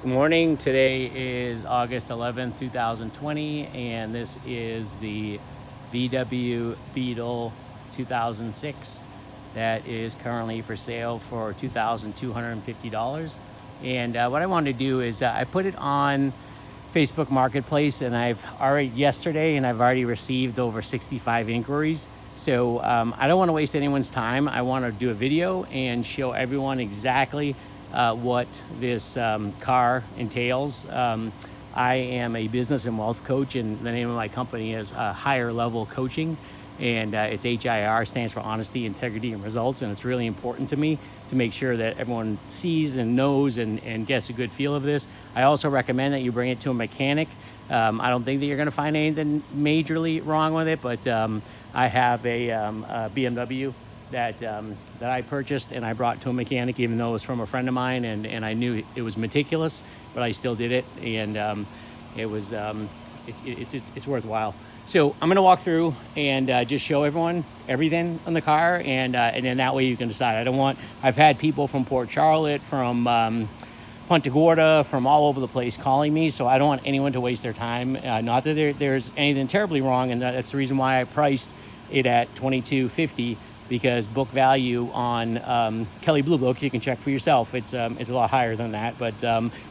Good morning. Today is August 11th, 2020, and this is the VW Beetle 2006 that is currently for sale for $2,250. And what I want to do is I put it on Facebook Marketplace, and I've already received over 65 inquiries. So I don't want to waste anyone's time. I want to do a video and show everyone exactly what this car entails. I am a business and wealth coach, and the name of my company is Higher Level Coaching, and it's HIR, stands for honesty, integrity, and results. And it's really important to me to make sure that everyone sees and knows and gets a good feel of this. I also recommend that you bring it to a mechanic. I don't think that you're going to find anything majorly wrong with it, but I have a BMW that I purchased, and I brought to a mechanic, even though it was from a friend of mine, and I knew it was meticulous, but I still did it, and it's worthwhile. So I'm going to walk through and just show everyone everything on the car, and then that way you can decide. I've had people from Port Charlotte, from Punta Gorda, from all over the place calling me, so I don't want anyone to waste their time. Not that there's anything terribly wrong, and that's the reason why I priced it at $22.50, because book value on Kelley Blue Book, you can check for yourself, it's a lot higher than that, but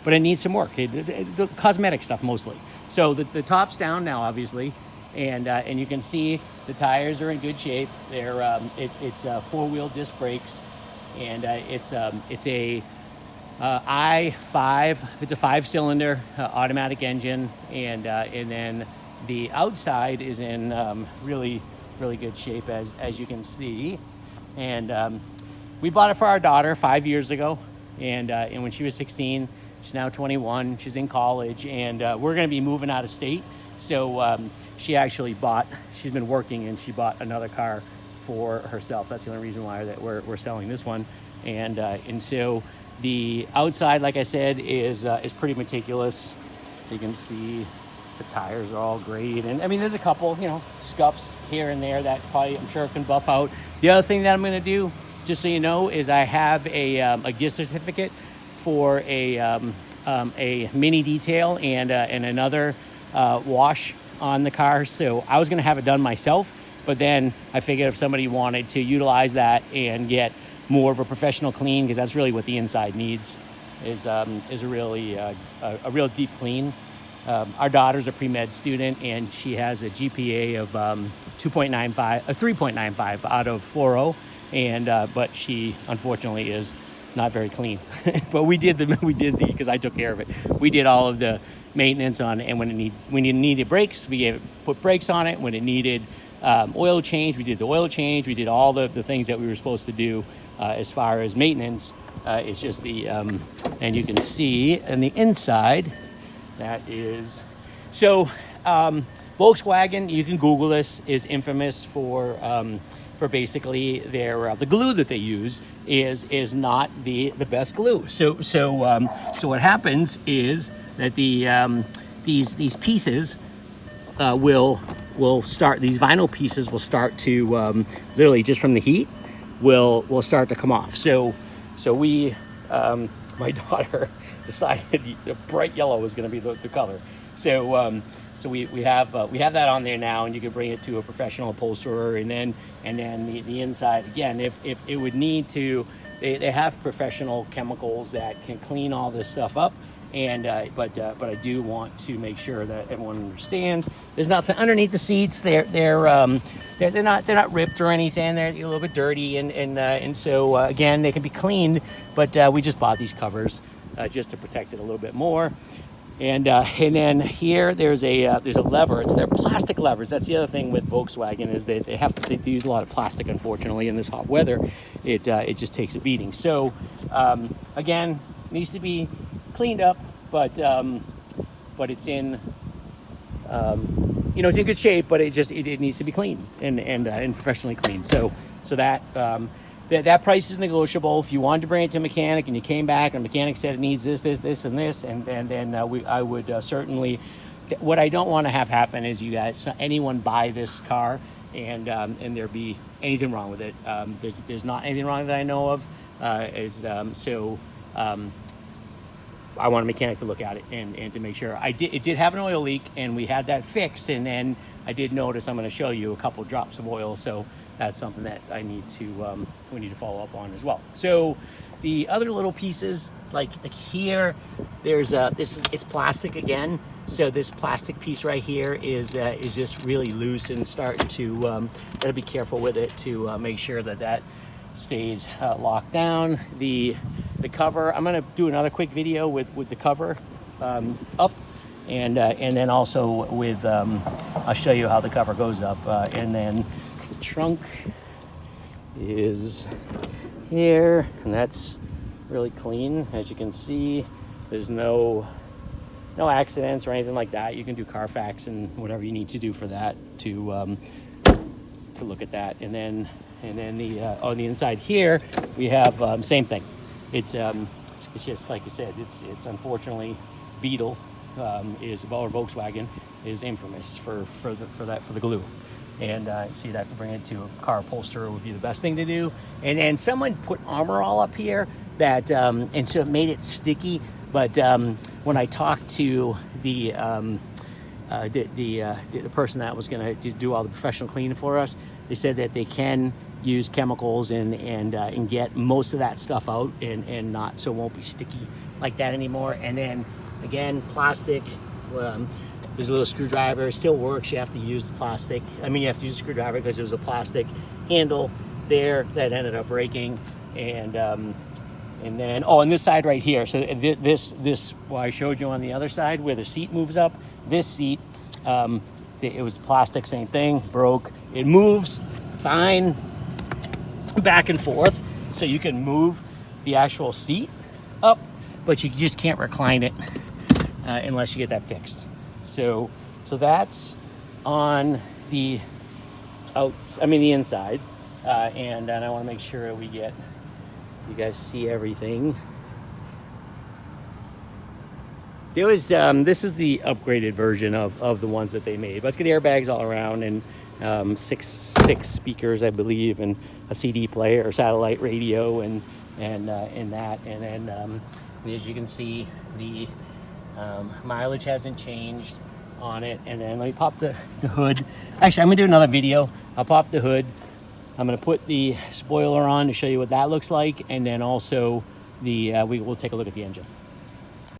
it needs some work. The cosmetic stuff mostly. So the top's down now, obviously, and you can see the tires are in good shape. It's four-wheel disc brakes, and it's a i5. It's a 5-cylinder automatic engine, and then the outside is in really good shape, as you can see. And we bought it for our daughter 5 years ago, and when she was 16, she's now 21. She's in college, and we're going to be moving out of state. So she's been working, and she bought another car for herself. That's the only reason why that we're selling this one. And so the outside, like I said, is pretty meticulous. You can see the tires are all great, and I mean, there's a couple, scuffs here and there that probably, I'm sure, can buff out. The other thing that I'm going to do, just so you know, is I have a gift certificate for a mini detail and another wash on the car. So I was going to have it done myself, but then I figured if somebody wanted to utilize that and get more of a professional clean, because that's really what the inside needs, is a real deep clean. Our daughter's a pre-med student, and she has a GPA of 3.95 out of 4.0, but she unfortunately is not very clean. But we did because I took care of it. We did all of the maintenance on it, and when it needed brakes, we put brakes on it. When it needed oil change, we did the oil change. We did all the things that we were supposed to do as far as maintenance. It's just and you can see in the inside. That is, so Volkswagen, you can Google this, is infamous for basically their the glue that they use is not the best glue. So what happens is that these pieces will start, these vinyl pieces will start to literally just from the heat will start to come off. So we my daughter decided the bright yellow was going to be the color. So we have that on there now, and you can bring it to a professional upholsterer, and then the inside, again, if it would need to, they have professional chemicals that can clean all this stuff up. And but I do want to make sure that everyone understands there's nothing underneath the seats. They're not ripped or anything. They're a little bit dirty, and so again, they can be cleaned. But we just bought these covers just to protect it a little bit more. And then here there's a lever. They're plastic levers. That's the other thing with Volkswagen, is they use a lot of plastic. Unfortunately, in this hot weather, it just takes a beating. So again, needs to be cleaned up, but it's in it's in good shape, but it needs to be cleaned and professionally cleaned. So that price is negotiable. If you wanted to bring it to a mechanic and you came back and the mechanic said it needs this, and this, and then I would certainly. What I don't want to have happen is anyone buy this car and there be anything wrong with it. There's not anything wrong that I know of. I want a mechanic to look at it and to make sure. It did have an oil leak, and we had that fixed, and then I did notice, I'm going to show you a couple drops of oil, so that's something that I need to we need to follow up on as well. So the other little pieces, like here, there's it's plastic again. So this plastic piece right here is just really loose and starting to gotta be careful with it to make sure that that stays locked down. The cover, I'm gonna do another quick video with the cover up, and then also with I'll show you how the cover goes up, and then the trunk is here, and that's really clean. As you can see, there's no accidents or anything like that. You can do Carfax and whatever you need to do for that to look at that. And then the on the inside here we have same thing. It's just like I said, it's unfortunately Beetle is, or Volkswagen is infamous for the glue. And so you'd have to bring it to a car upholsterer would be the best thing to do. And someone put armor all up here that and so it made it sticky. But when I talked to the person that was going to do all the professional cleaning for us, they said that they can use chemicals and get most of that stuff out and not, so it won't be sticky like that anymore. And then again, plastic. There's a little screwdriver. It still works. You have to use the plastic. I mean, you have to use a screwdriver because there was a plastic handle there that ended up breaking. And then, on this side right here. So this, well, I showed you on the other side where the seat moves up. This seat, it was plastic, same thing, broke. It moves fine back and forth. So you can move the actual seat up, but you just can't recline it unless you get that fixed. So that's on the the inside, and I want to make sure we get, you guys see everything. There was this is the upgraded version of the ones that they made. Let's get airbags all around, and six speakers, I believe, and a CD player or satellite radio, and that, and then as you can see, the mileage hasn't changed on it. And then let me pop the hood. Actually, I'm gonna do another video. I'll pop the hood. I'm gonna put the spoiler on to show you what that looks like, and then also we'll take a look at the engine.